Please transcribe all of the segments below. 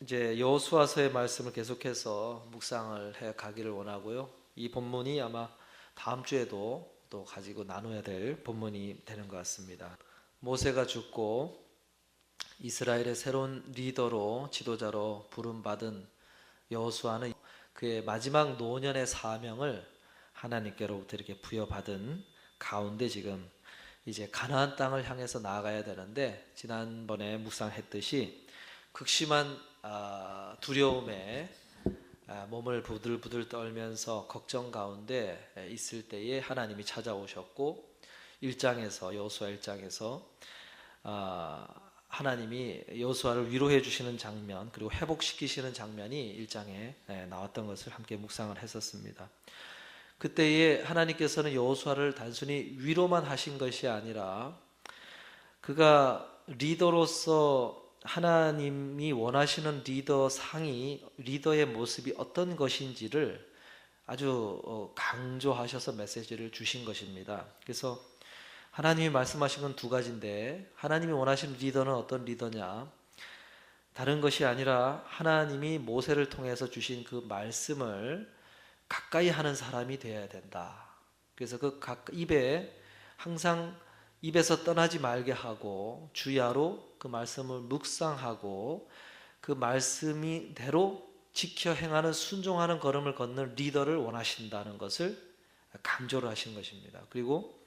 이제 여호수아서의 말씀을 계속해서 묵상을 해 가기를 원하고요. 이 본문이 아마 다음 주에도 또 가지고 나눠야 될 본문이 되는 것 같습니다. 모세가 죽고 이스라엘의 새로운 리더로 지도자로 부름받은 여호수아는 그의 마지막 노년의 사명을 하나님께로부터 이렇게 부여받은 가운데 지금 이제 가나안 땅을 향해서 나아가야 되는데, 지난번에 묵상했듯이 극심한 두려움에 몸을 부들부들 떨면서 걱정 가운데 있을 때에 하나님이 찾아오셨고, 1장에서 여호수아 1장에서 하나님이 여호수아를 위로해 주시는 장면, 그리고 회복시키시는 장면이 1장에 나왔던 것을 함께 묵상을 했었습니다. 그때에 하나님께서는 여호수아를 단순히 위로만 하신 것이 아니라 그가 리더로서 하나님이 원하시는 리더의 모습이 어떤 것인지를 아주 강조하셔서 메시지를 주신 것입니다. 그래서 하나님이 말씀하신 건 두 가지인데, 하나님이 원하시는 리더는 어떤 리더냐? 다른 것이 아니라 하나님이 모세를 통해서 주신 그 말씀을 가까이 하는 사람이 되어야 된다. 그래서 항상 입에서 떠나지 말게 하고 주야로 그 말씀을 묵상하고 그 말씀이대로 지켜 행하는, 순종하는 걸음을 걷는 리더를 원하신다는 것을 강조를 하신 것입니다. 그리고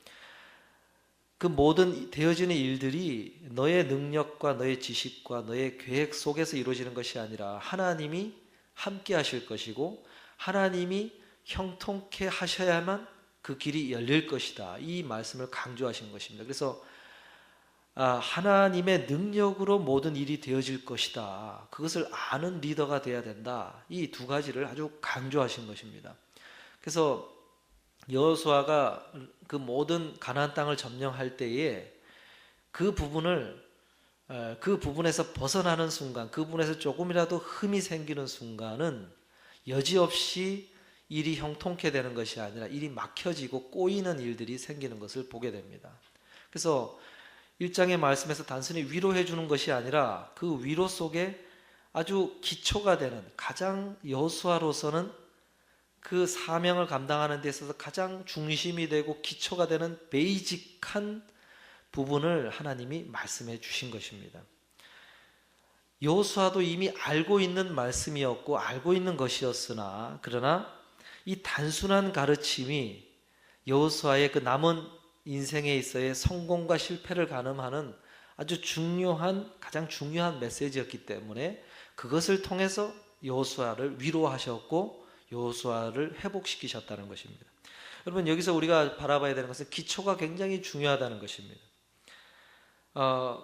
그 모든 되어지는 일들이 너의 능력과 너의 지식과 너의 계획 속에서 이루어지는 것이 아니라 하나님이 함께 하실 것이고 하나님이 형통케 하셔야만 그 길이 열릴 것이다. 이 말씀을 강조하신 것입니다. 그래서 하나님의 능력으로 모든 일이 되어질 것이다. 그것을 아는 리더가 되어야 된다. 이 두 가지를 아주 강조하신 것입니다. 그래서 여호수아가 그 모든 가나안 땅을 점령할 때에 그 부분에서 벗어나는 순간, 그 부분에서 조금이라도 흠이 생기는 순간은 여지없이 일이 형통케 되는 것이 아니라 일이 막혀지고 꼬이는 일들이 생기는 것을 보게 됩니다. 그래서 1장의 말씀에서 단순히 위로해 주는 것이 아니라 그 위로 속에 아주 기초가 되는, 가장 여호수아로서는 그 사명을 감당하는 데 있어서 가장 중심이 되고 기초가 되는 베이직한 부분을 하나님이 말씀해 주신 것입니다. 여호수아도 이미 알고 있는 말씀이었고 알고 있는 것이었으나, 그러나 이 단순한 가르침이 여호수아의 그 남은 인생에 있어의 성공과 실패를 가늠하는 아주 가장 중요한 메시지였기 때문에 그것을 통해서 여호수아를 위로하셨고 여호수아를 회복시키셨다는 것입니다. 여러분, 여기서 우리가 바라봐야 되는 것은 기초가 굉장히 중요하다는 것입니다.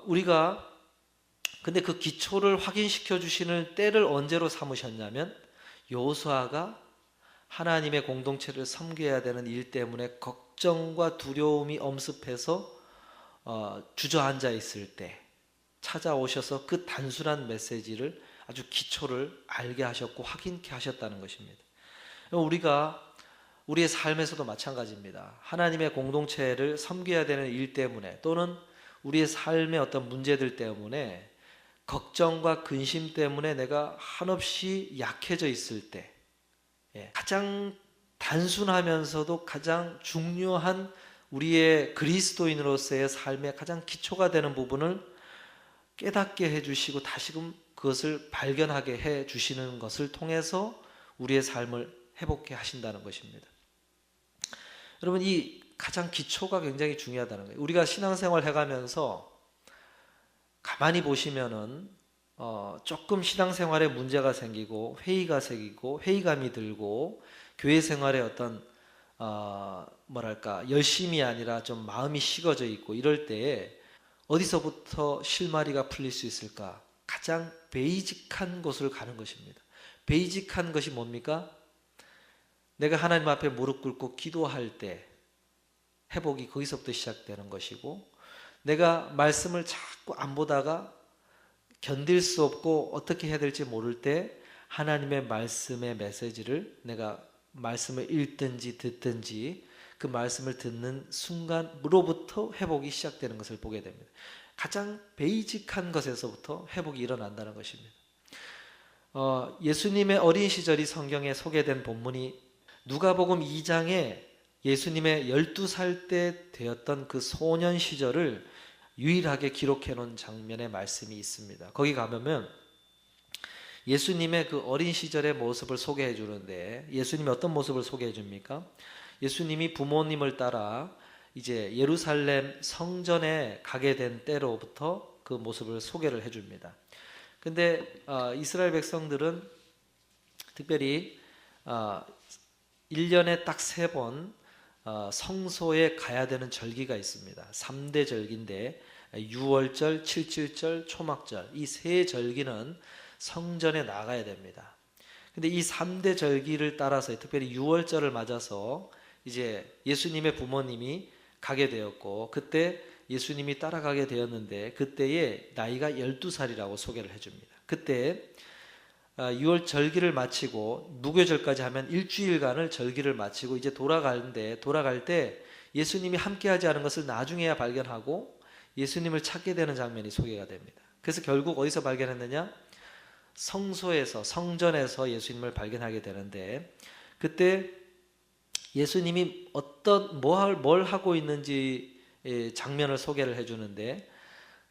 우리가 근데 그 기초를 확인시켜 주시는 때를 언제로 삼으셨냐면, 여호수아가 하나님의 공동체를 섬겨야 되는 일 때문에 걱정과 두려움이 엄습해서 주저앉아 있을 때 찾아오셔서 그 단순한 메시지를, 아주 기초를 알게 하셨고 확인케 하셨다는 것입니다. 우리가 우리의 삶에서도 마찬가지입니다. 하나님의 공동체를 섬겨야 되는 일 때문에, 또는 우리의 삶의 어떤 문제들 때문에, 걱정과 근심 때문에 내가 한없이 약해져 있을 때, 가장 단순하면서도 가장 중요한 우리의 그리스도인으로서의 삶의 가장 기초가 되는 부분을 깨닫게 해주시고 다시금 그것을 발견하게 해주시는 것을 통해서 우리의 삶을 회복해 하신다는 것입니다. 여러분, 이 가장 기초가 굉장히 중요하다는 거예요. 우리가 신앙생활 해가면서 가만히 보시면은 조금 신앙생활에 문제가 생기고 회의가 생기고 회의감이 들고 교회 생활에 어떤 열심이 아니라 좀 마음이 식어져 있고 이럴 때에 어디서부터 실마리가 풀릴 수 있을까? 가장 베이직한 곳을 가는 것입니다. 베이직한 것이 뭡니까? 내가 하나님 앞에 무릎 꿇고 기도할 때 회복이 거기서부터 시작되는 것이고, 내가 말씀을 자꾸 안 보다가 견딜 수 없고 어떻게 해야 될지 모를 때 하나님의 말씀의 메시지를 내가 말씀을 읽든지 듣든지 그 말씀을 듣는 순간으로부터 회복이 시작되는 것을 보게 됩니다. 가장 베이직한 것에서부터 회복이 일어난다는 것입니다. 예수님의 어린 시절이 성경에 소개된 본문이 누가복음 2장에 예수님의 12살 때 되었던 그 소년 시절을 유일하게 기록해 놓은 장면의 말씀이 있습니다. 거기 가보면 예수님의 그 어린 시절의 모습을 소개해 주는데, 예수님이 어떤 모습을 소개해 줍니까? 예수님이 부모님을 따라 이제 예루살렘 성전에 가게 된 때로부터 그 모습을 소개를 해 줍니다. 근데 이스라엘 백성들은 특별히 1년에 딱 3번 성소에 가야 되는 절기가 있습니다. 3대 절기인데 유월절, 칠칠절, 초막절, 이 세 절기는 성전에 나가야 됩니다. 근데 이 3대 절기를 따라서 특별히 유월절을 맞아서 이제 예수님의 부모님이 가게 되었고, 그때 예수님이 따라가게 되었는데 그때의 나이가 12살이라고 소개를 해줍니다. 그때 6월 절기를 마치고 무교절까지 하면 일주일간을 절기를 마치고 이제 돌아갈 때 예수님이 함께하지 않은 것을 나중에야 발견하고 예수님을 찾게 되는 장면이 소개가 됩니다. 그래서 결국 어디서 발견했느냐? 성소에서, 성전에서 예수님을 발견하게 되는데, 그때 예수님이 뭘 하고 있는지 장면을 소개를 해주는데,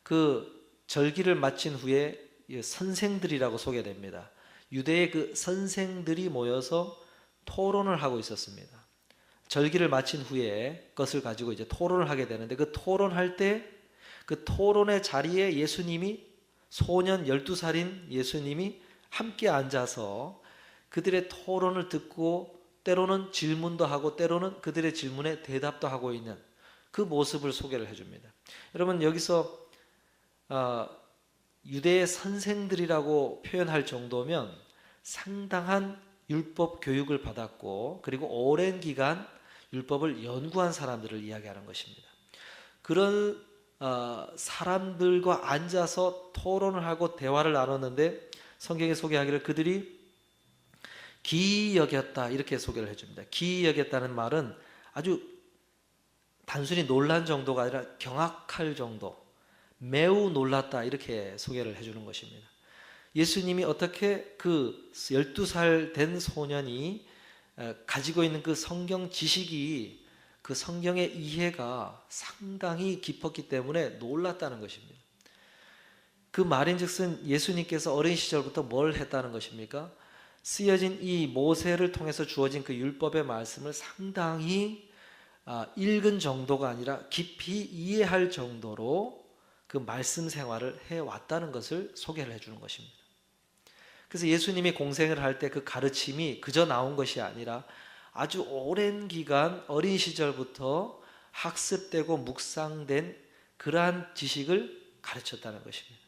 그 절기를 마친 후에 선생들이라고 소개됩니다. 유대의 그 선생들이 모여서 토론을 하고 있었습니다. 절기를 마친 후에 것을 가지고 이제 토론을 하게 되는데, 그 토론할 때 그 토론의 자리에 예수님이, 소년 12살인 예수님이 함께 앉아서 그들의 토론을 듣고 때로는 질문도 하고 때로는 그들의 질문에 대답도 하고 있는 그 모습을 소개를 해줍니다. 여러분, 여기서 유대의 선생들이라고 표현할 정도면 상당한 율법 교육을 받았고, 그리고 오랜 기간 율법을 연구한 사람들을 이야기하는 것입니다. 그런 사람들과 앉아서 토론을 하고 대화를 나눴는데, 성경에 소개하기를 그들이 기이 여겼다 이렇게 소개를 해줍니다. 기이 여겼다는 말은 아주 단순히 놀란 정도가 아니라 경악할 정도, 매우 놀랐다 이렇게 소개를 해주는 것입니다. 예수님이 어떻게 그 12살 된 소년이 가지고 있는 그 성경 지식이, 그 성경의 이해가 상당히 깊었기 때문에 놀랐다는 것입니다. 그 말인즉슨 예수님께서 어린 시절부터 뭘 했다는 것입니까? 쓰여진 이 모세를 통해서 주어진 그 율법의 말씀을 상당히 읽은 정도가 아니라 깊이 이해할 정도로 그 말씀 생활을 해왔다는 것을 소개를 해주는 것입니다. 그래서 예수님이 공생을 할 때 그 가르침이 그저 나온 것이 아니라 아주 오랜 기간 어린 시절부터 학습되고 묵상된 그러한 지식을 가르쳤다는 것입니다.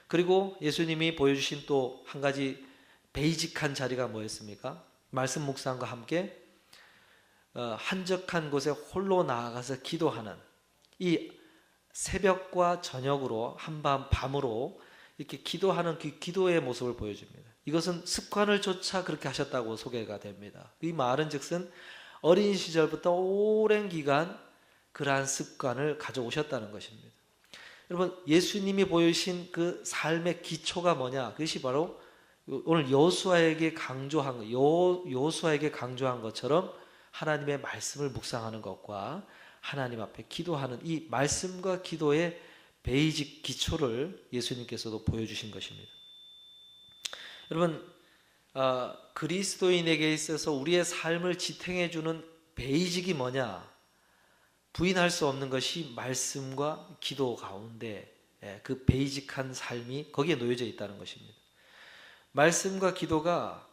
그리고 예수님이 보여주신 또 한 가지 베이직한 자리가 뭐였습니까? 말씀 묵상과 함께 한적한 곳에 홀로 나아가서 기도하는, 이 새벽과 저녁으로 밤으로 이렇게 기도하는 그 기도의 모습을 보여줍니다. 이것은 습관을 쫓아 그렇게 하셨다고 소개가 됩니다. 이 말은 즉슨 어린 시절부터 오랜 기간 그러한 습관을 가져오셨다는 것입니다. 여러분, 예수님이 보여주신 그 삶의 기초가 뭐냐? 그것이 바로 오늘 여호수아에게 강조한 것처럼 하나님의 말씀을 묵상하는 것과 하나님 앞에 기도하는 이 말씀과 기도의 베이직 기초를 예수님께서도 보여주신 것입니다. 여러분, 그리스도인에게 있어서 우리의 삶을 지탱해주는 베이직이 뭐냐? 부인할 수 없는 것이 말씀과 기도 가운데 그 베이직한 삶이 거기에 놓여져 있다는 것입니다. 말씀과 기도가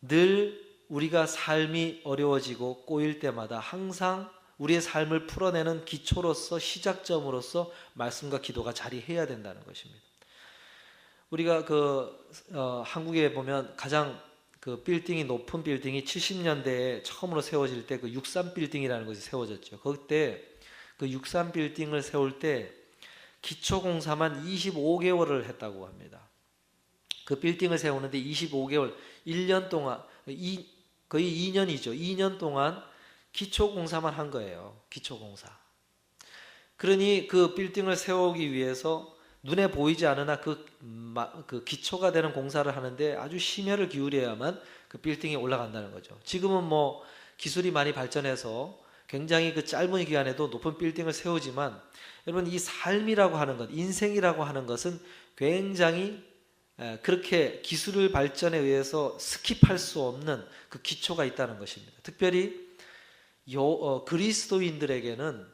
늘 우리가 삶이 어려워지고 꼬일 때마다 항상 우리의 삶을 풀어내는 기초로서, 시작점으로서 말씀과 기도가 자리해야 된다는 것입니다. 우리가 한국에 보면 가장 그 빌딩이 높은 빌딩이 70년대에 처음으로 세워질 때 그 63 빌딩이라는 것이 세워졌죠. 그때 그 63 빌딩을 세울 때 기초 공사만 25개월을 했다고 합니다. 그 빌딩을 세우는데 25개월, 1년 동안, 거의 2년이죠. 2년 동안 기초 공사만 한 거예요. 기초 공사. 그러니 그 빌딩을 세우기 위해서 눈에 보이지 않으나 그 기초가 되는 공사를 하는데 아주 심혈을 기울여야만 그 빌딩이 올라간다는 거죠. 지금은 뭐 기술이 많이 발전해서 굉장히 그 짧은 기간에도 높은 빌딩을 세우지만, 여러분 이 삶이라고 하는 것, 인생이라고 하는 것은 굉장히 그렇게 기술의 발전에 의해서 스킵할 수 없는 그 기초가 있다는 것입니다. 특별히 그리스도인들에게는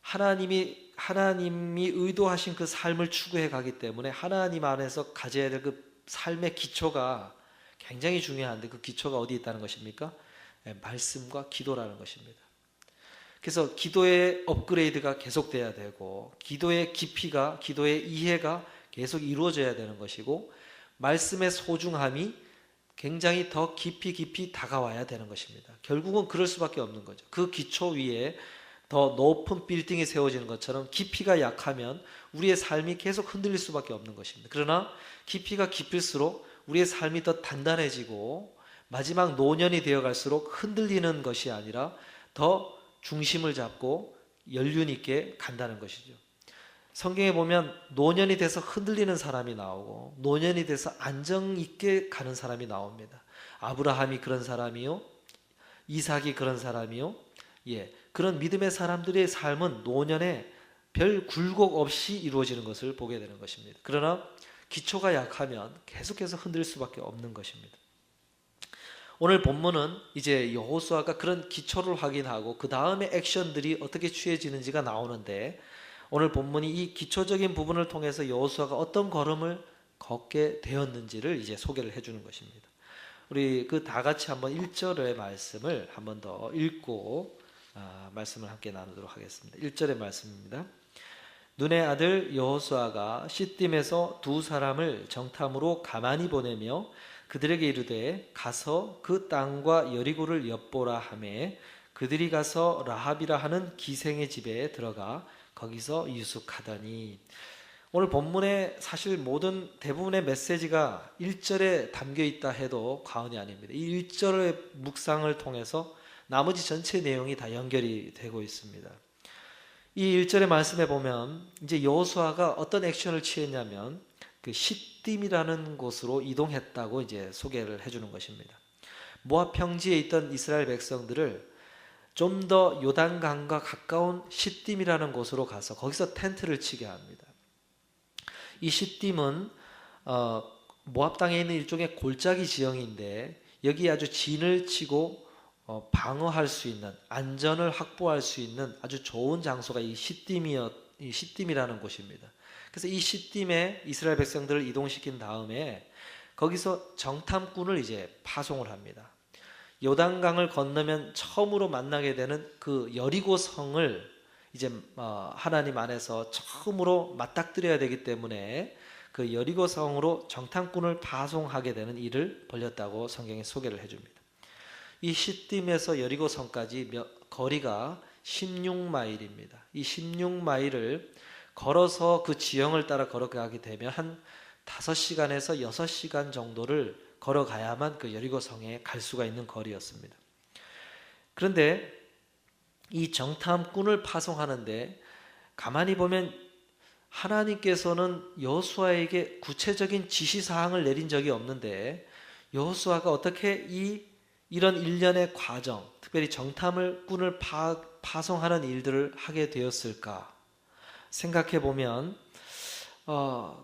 하나님이 의도하신 그 삶을 추구해 가기 때문에 하나님 안에서 가져야 될 그 삶의 기초가 굉장히 중요한데, 그 기초가 어디 있다는 것입니까? 말씀과 기도라는 것입니다. 그래서 기도의 업그레이드가 계속돼야 되고, 기도의 깊이가, 기도의 이해가 계속 이루어져야 되는 것이고, 말씀의 소중함이 굉장히 더 깊이 다가와야 되는 것입니다. 결국은 그럴 수밖에 없는 거죠. 그 기초 위에 더 높은 빌딩이 세워지는 것처럼 깊이가 약하면 우리의 삶이 계속 흔들릴 수밖에 없는 것입니다. 그러나 깊이가 깊을수록 우리의 삶이 더 단단해지고, 마지막 노년이 되어갈수록 흔들리는 것이 아니라 더 중심을 잡고 연륜 있게 간다는 것이죠. 성경에 보면 노년이 돼서 흔들리는 사람이 나오고 노년이 돼서 안정 있게 가는 사람이 나옵니다. 아브라함이 그런 사람이요, 이삭이 그런 사람이요, 그런 믿음의 사람들의 삶은 노년에 별 굴곡 없이 이루어지는 것을 보게 되는 것입니다. 그러나 기초가 약하면 계속해서 흔들릴 수밖에 없는 것입니다. 오늘 본문은 이제 여호수아가 그런 기초를 확인하고 그 다음에 액션들이 어떻게 취해지는지가 나오는데, 오늘 본문이 이 기초적인 부분을 통해서 여호수아가 어떤 걸음을 걷게 되었는지를 이제 소개를 해주는 것입니다. 우리 그 다 같이 한번 1절의 말씀을 한번 더 읽고 말씀을 함께 나누도록 하겠습니다. 1절의 말씀입니다. 눈의 아들 여호수아가 시딤에서 두 사람을 정탐으로 가만히 보내며 그들에게 이르되 가서 그 땅과 여리고를 엿보라 하매 그들이 가서 라합이라 하는 기생의 집에 들어가 거기서 유숙하더니. 오늘 본문의 사실 대부분의 메시지가 1절에 담겨 있다 해도 과언이 아닙니다. 이 1절의 묵상을 통해서 나머지 전체 내용이 다 연결이 되고 있습니다. 이 1절의 말씀에 보면 이제 여호수아가 어떤 액션을 취했냐면 그 시딤이라는 곳으로 이동했다고 이제 소개를 해주는 것입니다. 모압 평지에 있던 이스라엘 백성들을 좀 더 요단강과 가까운 시딤이라는 곳으로 가서 거기서 텐트를 치게 합니다. 이 시딤은 모압 땅에 있는 일종의 골짜기 지형인데, 여기 아주 진을 치고 방어할 수 있는, 안전을 확보할 수 있는 아주 좋은 장소가 이 시딤이라는 곳입니다. 그래서 이 시딤에 이스라엘 백성들을 이동시킨 다음에 거기서 정탐꾼을 이제 파송을 합니다. 요단강을 건너면 처음으로 만나게 되는 그 여리고 성을 이제 하나님 안에서 처음으로 맞닥뜨려야 되기 때문에 그 여리고 성으로 정탐꾼을 파송하게 되는 일을 벌였다고 성경에 소개를 해줍니다. 이 시딤에서 여리고 성까지 거리가 16마일입니다. 이 16마일을 걸어서 그 지형을 따라 걸어가게 되면 한 5시간에서 6시간 정도를 걸어가야만 그 여리고 성에 갈 수가 있는 거리였습니다. 그런데 이 정탐꾼을 파송하는데 가만히 보면 하나님께서는 여호수아에게 구체적인 지시사항을 내린 적이 없는데, 여호수아가 어떻게 이런 일련의 과정, 특별히 정탐꾼을 파송하는 일들을 하게 되었을까 생각해 보면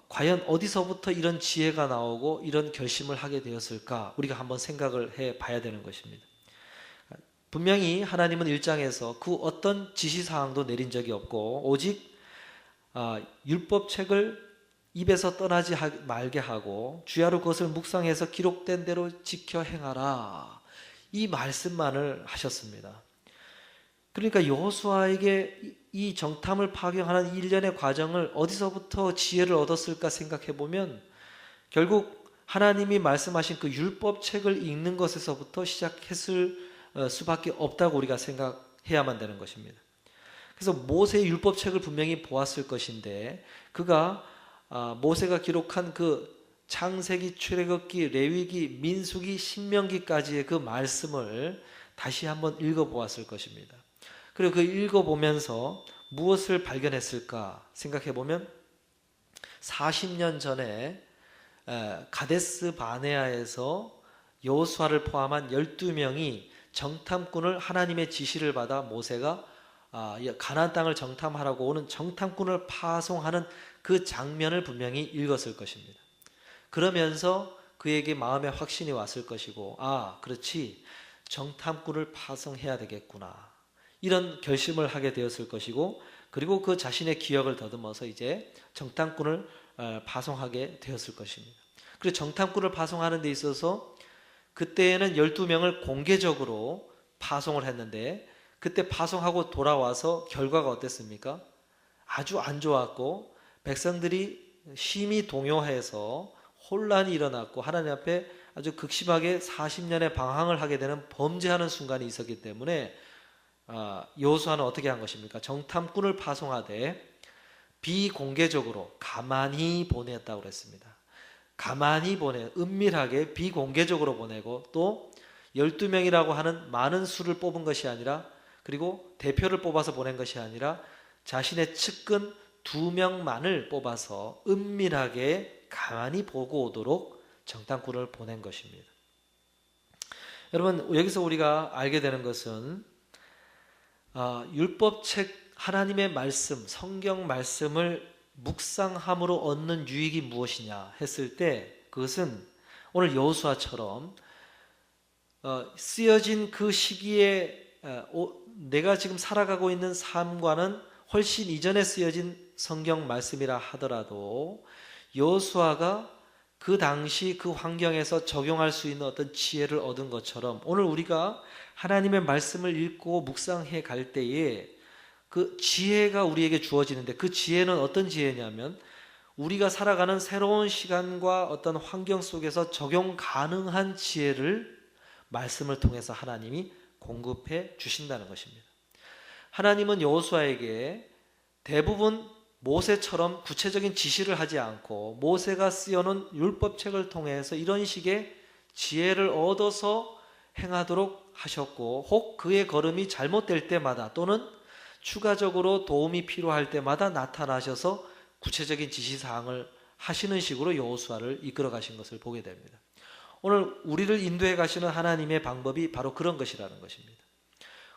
과연 어디서부터 이런 지혜가 나오고 이런 결심을 하게 되었을까, 우리가 한번 생각을 해 봐야 되는 것입니다. 분명히 하나님은 1장에서 그 어떤 지시사항도 내린 적이 없고 오직 율법책을 입에서 떠나지 말게 하고 주야로 그것을 묵상해서 기록된 대로 지켜 행하라, 이 말씀만을 하셨습니다. 그러니까 여호수아에게 이 정탐을 파견하는 일련의 과정을 어디서부터 지혜를 얻었을까 생각해 보면 결국 하나님이 말씀하신 그 율법책을 읽는 것에서부터 시작했을 수밖에 없다고 우리가 생각해야만 되는 것입니다. 그래서 모세의 율법책을 분명히 보았을 것인데, 그가 모세가 기록한 그 창세기, 출애굽기, 레위기, 민수기, 신명기까지의 그 말씀을 다시 한번 읽어보았을 것입니다. 그리고 그 읽어보면서 무엇을 발견했을까 생각해보면 40년 전에 가데스 바네아에서 여호수아를 포함한 12명이 정탐꾼을 하나님의 지시를 받아 모세가 가나안 땅을 정탐하라고 오는 정탐꾼을 파송하는 그 장면을 분명히 읽었을 것입니다. 그러면서 그에게 마음의 확신이 왔을 것이고, 그렇지, 정탐꾼을 파송해야 되겠구나, 이런 결심을 하게 되었을 것이고, 그리고 그 자신의 기억을 더듬어서 이제 정탐꾼을 파송하게 되었을 것입니다. 그리고 정탐꾼을 파송하는 데 있어서 그때에는 12명을 공개적으로 파송을 했는데, 그때 파송하고 돌아와서 결과가 어땠습니까? 아주 안 좋았고, 백성들이 심히 동요해서 혼란이 일어났고, 하나님 앞에 아주 극심하게 40년의 방황을 하게 되는 범죄하는 순간이 있었기 때문에 여호수아는 어떻게 한 것입니까? 정탐꾼을 파송하되 비공개적으로 가만히 보냈다고 그랬습니다. 가만히 은밀하게 비공개적으로 보내고, 또 12명이라고 하는 많은 수를 뽑은 것이 아니라, 그리고 대표를 뽑아서 보낸 것이 아니라 자신의 측근 2명만을 뽑아서 은밀하게 가만히 보고 오도록 정탐꾼을 보낸 것입니다. 여러분, 여기서 우리가 알게 되는 것은 율법책, 하나님의 말씀, 성경 말씀을 묵상함으로 얻는 유익이 무엇이냐 했을 때, 그것은 오늘 여호수아처럼 쓰여진 그 시기에 내가 지금 살아가고 있는 삶과는 훨씬 이전에 쓰여진 성경 말씀이라 하더라도 여호수아가 그 당시 그 환경에서 적용할 수 있는 어떤 지혜를 얻은 것처럼, 오늘 우리가 하나님의 말씀을 읽고 묵상해 갈 때에 그 지혜가 우리에게 주어지는데, 그 지혜는 어떤 지혜냐면 우리가 살아가는 새로운 시간과 어떤 환경 속에서 적용 가능한 지혜를 말씀을 통해서 하나님이 공급해 주신다는 것입니다. 하나님은 여호수아에게 대부분 모세처럼 구체적인 지시를 하지 않고 모세가 쓰여놓은 율법책을 통해서 이런 식의 지혜를 얻어서 행하도록 하셨고, 혹 그의 걸음이 잘못될 때마다 또는 추가적으로 도움이 필요할 때마다 나타나셔서 구체적인 지시사항을 하시는 식으로 여호수아를 이끌어 가신 것을 보게 됩니다. 오늘 우리를 인도해 가시는 하나님의 방법이 바로 그런 것이라는 것입니다.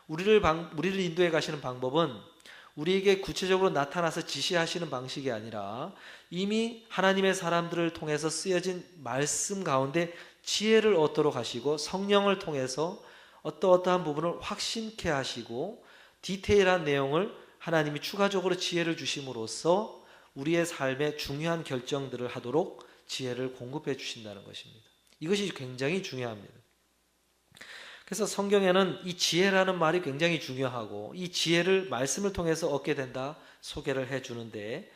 우리를 인도해 가시는 방법은 우리에게 구체적으로 나타나서 지시하시는 방식이 아니라 이미 하나님의 사람들을 통해서 쓰여진 말씀 가운데 지혜를 얻도록 하시고, 성령을 통해서 어떠한 부분을 확신케 하시고, 디테일한 내용을 하나님이 추가적으로 지혜를 주심으로써 우리의 삶에 중요한 결정들을 하도록 지혜를 공급해 주신다는 것입니다. 이것이 굉장히 중요합니다. 그래서 성경에는 이 지혜라는 말이 굉장히 중요하고, 이 지혜를 말씀을 통해서 얻게 된다 소개를 해주는데,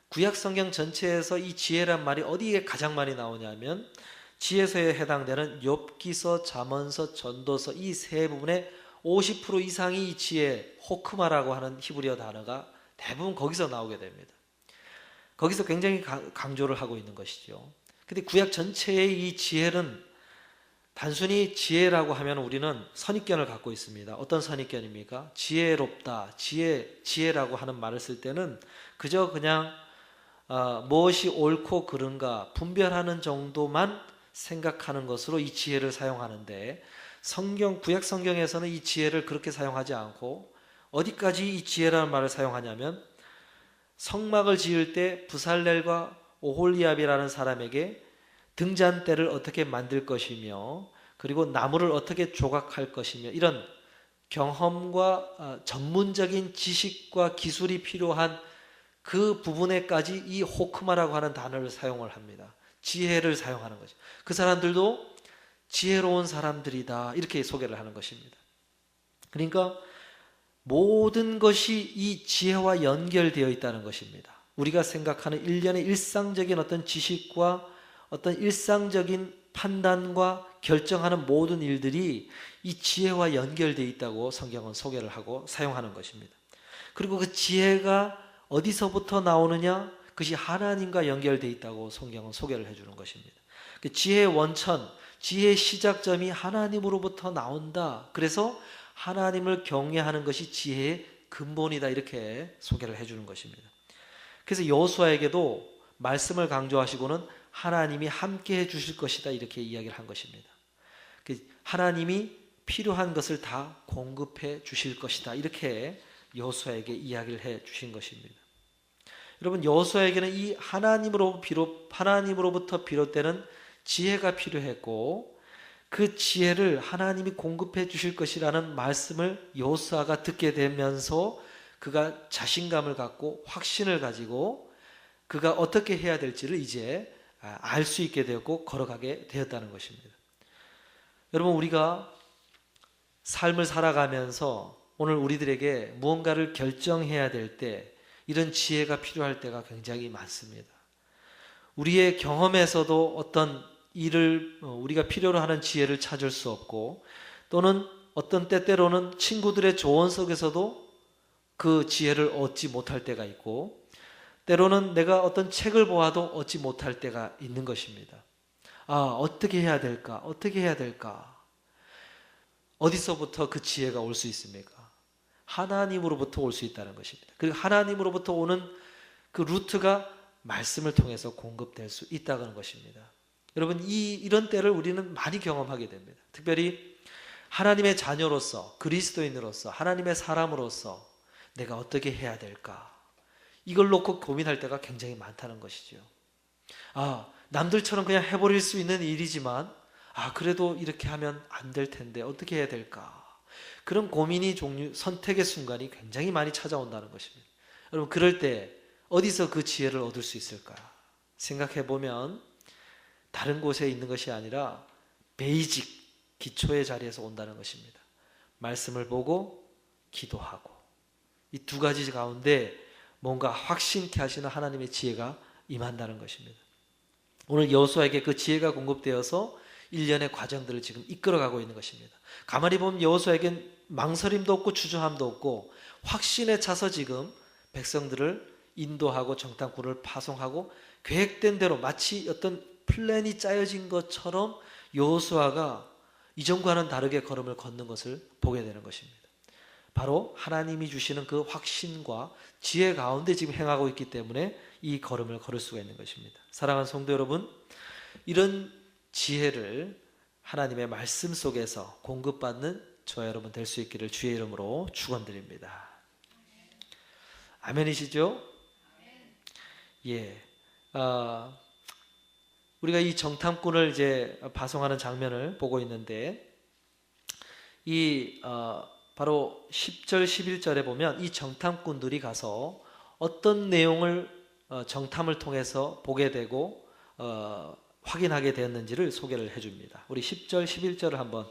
구약 성경 전체에서 이 지혜란 말이 어디에 가장 많이 나오냐면 지혜서에 해당되는 욥기서, 잠언서, 전도서, 이 세 부분의 50% 이상이 이 지혜, 호크마라고 하는 히브리어 단어가 대부분 거기서 나오게 됩니다. 거기서 굉장히 강조를 하고 있는 것이죠. 근데 구약 전체의 이 지혜는 단순히 지혜라고 하면 우리는 선입견을 갖고 있습니다. 어떤 선입견입니까? 지혜롭다, 지혜라고 하는 말을 쓸 때는 그저 그냥 무엇이 옳고 그른가 분별하는 정도만 생각하는 것으로 이 지혜를 사용하는데, 구약 성경에서는 이 지혜를 그렇게 사용하지 않고 어디까지 이 지혜라는 말을 사용하냐면, 성막을 지을 때 부살렐과 오홀리압이라는 사람에게 등잔대를 어떻게 만들 것이며, 그리고 나무를 어떻게 조각할 것이며, 이런 경험과 전문적인 지식과 기술이 필요한 그 부분에까지 이 호크마라고 하는 단어를 사용을 합니다. 지혜를 사용하는 거죠. 그 사람들도 지혜로운 사람들이다, 이렇게 소개를 하는 것입니다. 그러니까 모든 것이 이 지혜와 연결되어 있다는 것입니다. 우리가 생각하는 일련의 일상적인 어떤 지식과 어떤 일상적인 판단과 결정하는 모든 일들이 이 지혜와 연결되어 있다고 성경은 소개를 하고 사용하는 것입니다. 그리고 그 지혜가 어디서부터 나오느냐? 그것이 하나님과 연결되어 있다고 성경은 소개를 해주는 것입니다. 그 지혜의 원천, 지혜의 시작점이 하나님으로부터 나온다. 그래서 하나님을 경외하는 것이 지혜의 근본이다, 이렇게 소개를 해주는 것입니다. 그래서 여호수아에게도 말씀을 강조하시고는 하나님이 함께 해 주실 것이다 이렇게 이야기를 한 것입니다. 하나님이 필요한 것을 다 공급해 주실 것이다 이렇게 여호수아에게 이야기를 해 주신 것입니다. 여러분, 여호수아에게는 이 하나님으로부터 비롯되는 지혜가 필요했고 그 지혜를 하나님이 공급해 주실 것이라는 말씀을 여호수아가 듣게 되면서 그가 자신감을 갖고 확신을 가지고 그가 어떻게 해야 될지를 이제 알 수 있게 되었고 걸어가게 되었다는 것입니다. 여러분, 우리가 삶을 살아가면서 오늘 우리들에게 무언가를 결정해야 될 때 이런 지혜가 필요할 때가 굉장히 많습니다. 우리의 경험에서도 어떤 일을 우리가 필요로 하는 지혜를 찾을 수 없고 또는 어떤 때때로는 친구들의 조언 속에서도 그 지혜를 얻지 못할 때가 있고 때로는 내가 어떤 책을 보아도 얻지 못할 때가 있는 것입니다. 어떻게 해야 될까? 어떻게 해야 될까? 어디서부터 그 지혜가 올 수 있습니까? 하나님으로부터 올 수 있다는 것입니다. 그리고 하나님으로부터 오는 그 루트가 말씀을 통해서 공급될 수 있다는 것입니다. 여러분, 이런 때를 우리는 많이 경험하게 됩니다. 특별히 하나님의 자녀로서, 그리스도인으로서, 하나님의 사람으로서 내가 어떻게 해야 될까? 이걸 놓고 고민할 때가 굉장히 많다는 것이죠. 남들처럼 그냥 해버릴 수 있는 일이지만 그래도 이렇게 하면 안 될 텐데 어떻게 해야 될까? 그런 고민이 선택의 순간이 굉장히 많이 찾아온다는 것입니다. 여러분, 그럴 때 어디서 그 지혜를 얻을 수 있을까? 생각해 보면 다른 곳에 있는 것이 아니라 베이직, 기초의 자리에서 온다는 것입니다. 말씀을 보고 기도하고 이 두 가지 가운데 뭔가 확신케 하시는 하나님의 지혜가 임한다는 것입니다. 오늘 여호수아에게 그 지혜가 공급되어서 일련의 과정들을 지금 이끌어가고 있는 것입니다. 가만히 보면 여호수아에겐 망설임도 없고 주저함도 없고 확신에 차서 지금 백성들을 인도하고 정탐꾼을 파송하고 계획된 대로 마치 어떤 플랜이 짜여진 것처럼 여호수아가 이전과는 다르게 걸음을 걷는 것을 보게 되는 것입니다. 바로 하나님이 주시는 그 확신과 지혜 가운데 지금 행하고 있기 때문에 이 걸음을 걸을 수가 있는 것입니다. 사랑하는 성도 여러분, 이런 지혜를 하나님의 말씀 속에서 공급받는 저와 여러분 될 수 있기를 주의 이름으로 축원드립니다. 아멘이시죠? 예. 우리가 이 정탐꾼을 이제 파송하는 장면을 보고 있는데 바로 10절 11절에 보면 이 정탐꾼들이 가서 어떤 내용을 정탐을 통해서 보게 되고 확인하게 되었는지를 소개를 해줍니다. 우리 10절 11절을 한번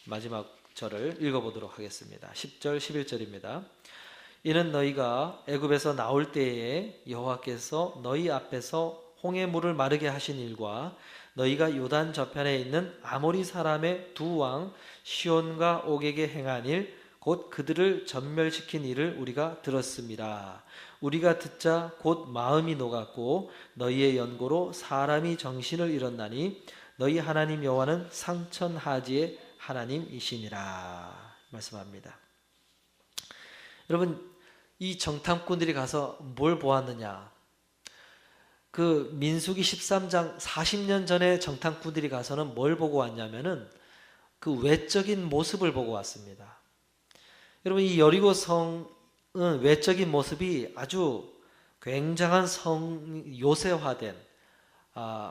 마지막 절을 읽어보도록 하겠습니다. 10절 11절입니다. 이는 너희가 애굽에서 나올 때에 여호와께서 너희 앞에서 홍해 물을 마르게 하신 일과 너희가 요단 저편에 있는 아모리 사람의 두 왕 시온과 옥에게 행한 일 곧 그들을 전멸시킨 일을 우리가 들었습니다. 우리가 듣자 곧 마음이 녹았고 너희의 연고로 사람이 정신을 잃었나니 너희 하나님 여호와는 상천하지의 하나님이시니라 말씀합니다. 여러분, 이 정탐꾼들이 가서 뭘 보았느냐? 그 민수기 13장 40년 전에 정탐꾼들이 가서는 뭘 보고 왔냐면은 그 외적인 모습을 보고 왔습니다. 여러분, 이 여리고 성은 외적인 모습이 아주 굉장한 요새화된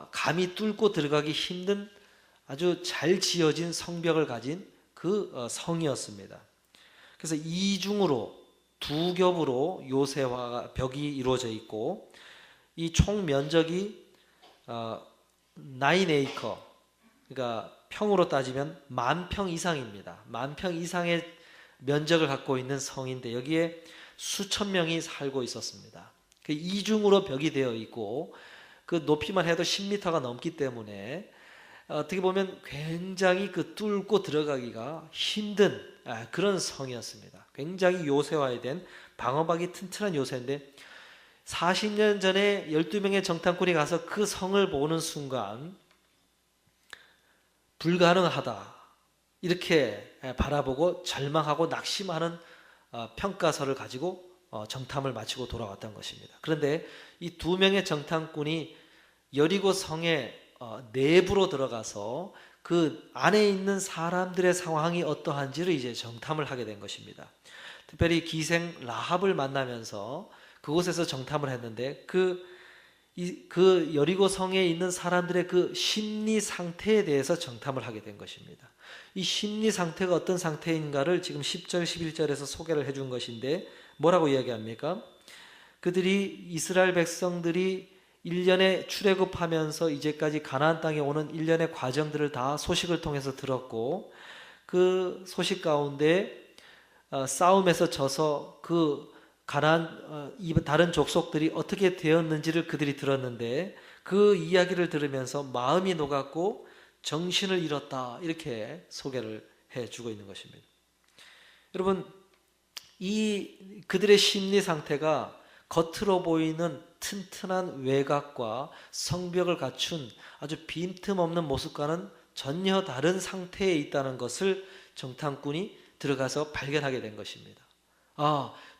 감히 뚫고 들어가기 힘든 아주 잘 지어진 성벽을 가진 그 성이었습니다. 그래서 이중으로 두 겹으로 요새화 벽이 이루어져 있고 이 총 면적이 9에이커, 그러니까 평으로 따지면 10,000평 이상입니다. 10,000평 이상의 면적을 갖고 있는 성인데 여기에 수천 명이 살고 있었습니다. 그 이중으로 벽이 되어 있고 그 높이만 해도 10m가 넘기 때문에 어떻게 보면 굉장히 그 뚫고 들어가기가 힘든 그런 성이었습니다. 굉장히 요새화된 방어막이 튼튼한 요새인데 40년 전에 12명의 정탐꾼이 가서 그 성을 보는 순간 불가능하다 이렇게 바라보고 절망하고 낙심하는 평가서를 가지고 정탐을 마치고 돌아왔던 것입니다. 그런데 이 두 명의 정탐꾼이 여리고 성의 내부로 들어가서 그 안에 있는 사람들의 상황이 어떠한지를 이제 정탐을 하게 된 것입니다. 특별히 기생 라합을 만나면서 그곳에서 정탐을 했는데 그 여리고 성에 있는 사람들의 그 심리 상태에 대해서 정탐을 하게 된 것입니다. 이 심리 상태가 어떤 상태인가를 지금 10절 11절에서 소개를 해준 것인데 뭐라고 이야기합니까? 그들이 이스라엘 백성들이 1년에 출애굽하면서 이제까지 가나안 땅에 오는 1년의 과정들을 다 소식을 통해서 들었고 그 소식 가운데 싸움에서 져서 그 가나안 다른 족속들이 어떻게 되었는지를 그들이 들었는데 그 이야기를 들으면서 마음이 녹았고 정신을 잃었다 이렇게 소개를 해주고 있는 것입니다. 여러분 이 그들의 심리 상태가 겉으로 보이는 튼튼한 외곽과 성벽을 갖춘 아주 빈틈없는 모습과는 전혀 다른 상태에 있다는 것을 정탐꾼이 들어가서 발견하게 된 것입니다.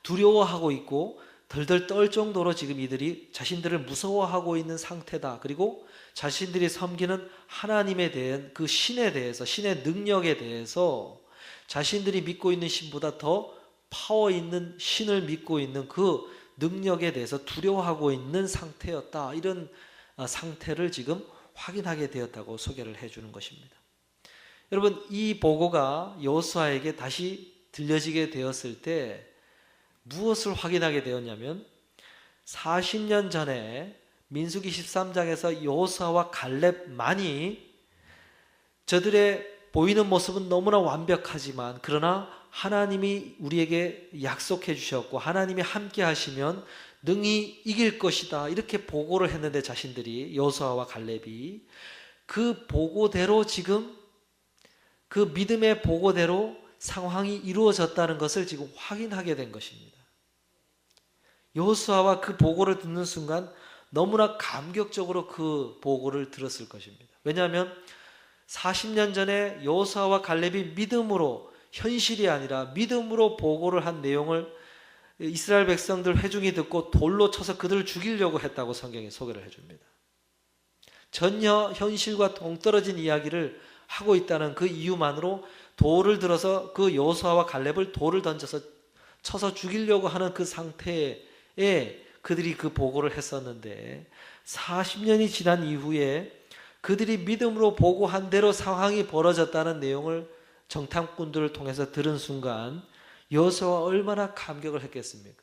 두려워하고 있고 덜덜 떨 정도로 지금 이들이 자신들을 무서워하고 있는 상태다. 그리고 자신들이 섬기는 하나님에 대한 그 신에 대해서, 신의 능력에 대해서 자신들이 믿고 있는 신보다 더 파워 있는 신을 믿고 있는 그 능력에 대해서 두려워하고 있는 상태였다. 이런 상태를 지금 확인하게 되었다고 소개를 해주는 것입니다. 여러분 이 보고가 여호수아에게 다시 들려지게 되었을 때 무엇을 확인하게 되었냐면 40년 전에 민수기 13장에서 여호수아와 갈렙만이 저들의 보이는 모습은 너무나 완벽하지만 그러나 하나님이 우리에게 약속해 주셨고 하나님이 함께 하시면 능히 이길 것이다 이렇게 보고를 했는데 자신들이 여호수아와 갈렙이 그 보고대로 지금 그 믿음의 보고대로 상황이 이루어졌다는 것을 지금 확인하게 된 것입니다. 여호수아와 그 보고를 듣는 순간 너무나 감격적으로 그 보고를 들었을 것입니다. 왜냐하면 40년 전에 여호수아와 갈렙이 믿음으로 현실이 아니라 믿음으로 보고를 한 내용을 이스라엘 백성들 회중이 듣고 돌로 쳐서 그들을 죽이려고 했다고 성경에 소개를 해줍니다. 전혀 현실과 동떨어진 이야기를 하고 있다는 그 이유만으로 돌을 들어서 그 여호수아와 갈렙을 돌을 던져서 쳐서 죽이려고 하는 그 상태에 그들이 그 보고를 했었는데 40년이 지난 이후에 그들이 믿음으로 보고한 대로 상황이 벌어졌다는 내용을 정탐꾼들을 통해서 들은 순간 여호수아가 얼마나 감격을 했겠습니까?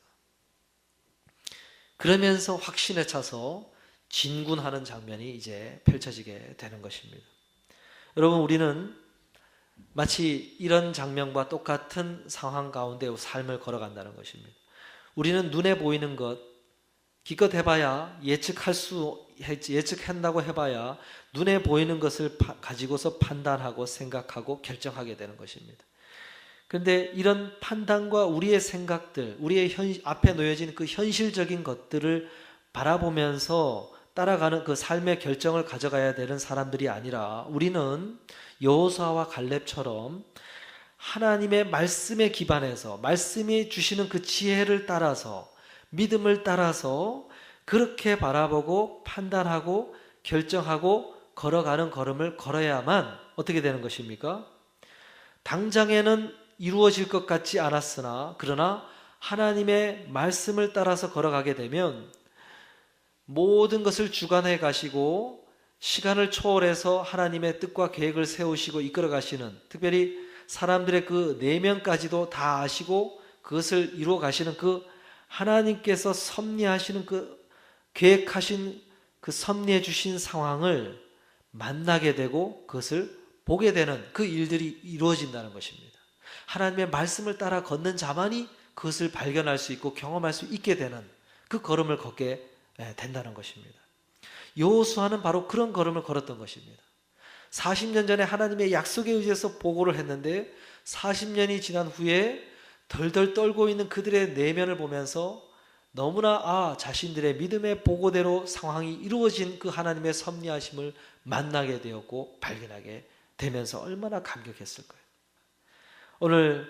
그러면서 확신에 차서 진군하는 장면이 이제 펼쳐지게 되는 것입니다. 여러분 우리는 마치 이런 장면과 똑같은 상황 가운데 삶을 걸어간다는 것입니다. 우리는 눈에 보이는 것 기껏 해봐야 예측한다고 해봐야 눈에 보이는 것을 가지고서 판단하고 생각하고 결정하게 되는 것입니다. 그런데 이런 판단과 우리의 생각들, 우리의 앞에 놓여진 그 현실적인 것들을 바라보면서 따라가는 그 삶의 결정을 가져가야 되는 사람들이 아니라 우리는 여호수아와 갈렙처럼 하나님의 말씀에 기반해서 말씀이 주시는 그 지혜를 따라서 믿음을 따라서 그렇게 바라보고 판단하고 결정하고 걸어가는 걸음을 걸어야만 어떻게 되는 것입니까? 당장에는 이루어질 것 같지 않았으나 그러나 하나님의 말씀을 따라서 걸어가게 되면 모든 것을 주관해 가시고 시간을 초월해서 하나님의 뜻과 계획을 세우시고 이끌어 가시는 특별히 사람들의 그 내면까지도 다 아시고 그것을 이루어 가시는 그 하나님께서 섭리하시는 그 계획하신 그 섭리해 주신 상황을 만나게 되고 그것을 보게 되는 그 일들이 이루어진다는 것입니다. 하나님의 말씀을 따라 걷는 자만이 그것을 발견할 수 있고 경험할 수 있게 되는 그 걸음을 걷게 된다는 것입니다. 여호수아는 바로 그런 걸음을 걸었던 것입니다. 40년 전에 하나님의 약속에 의해서 보고를 했는데 40년이 지난 후에 덜덜 떨고 있는 그들의 내면을 보면서 너무나 자신들의 믿음의 보고대로 상황이 이루어진 그 하나님의 섭리하심을 만나게 되었고 발견하게 되면서 얼마나 감격했을까요? 오늘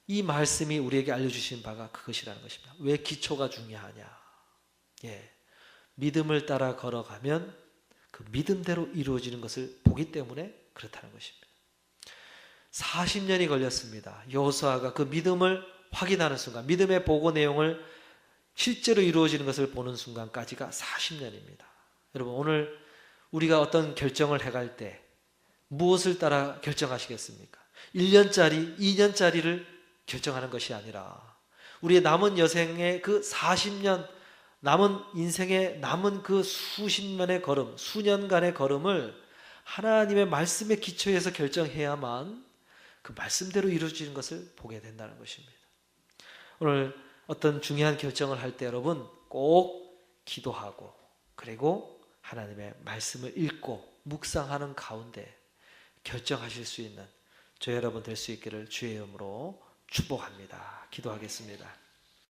이 말씀이 우리에게 알려주신 바가 그것이라는 것입니다. 왜 기초가 중요하냐? 예, 믿음을 따라 걸어가면 그 믿음대로 이루어지는 것을 보기 때문에 그렇다는 것입니다. 40년이 걸렸습니다. 여호수아가 그 믿음을 확인하는 순간, 믿음의 보고 내용을 실제로 이루어지는 것을 보는 순간까지가 40년입니다. 여러분, 오늘 우리가 어떤 결정을 해갈 때 무엇을 따라 결정하시겠습니까? 1년짜리, 2년짜리를 결정하는 것이 아니라 우리의 남은 여생의 그 40년, 남은 인생의 남은 그 수십년의 걸음, 수년간의 걸음을 하나님의 말씀의 기초에서 결정해야만 그 말씀대로 이루어지는 것을 보게 된다는 것입니다. 오늘 어떤 중요한 결정을 할 때 여러분 꼭 기도하고 그리고 하나님의 말씀을 읽고 묵상하는 가운데 결정하실 수 있는 저 여러분 될 수 있기를 주의 이름으로 축복합니다. 기도하겠습니다.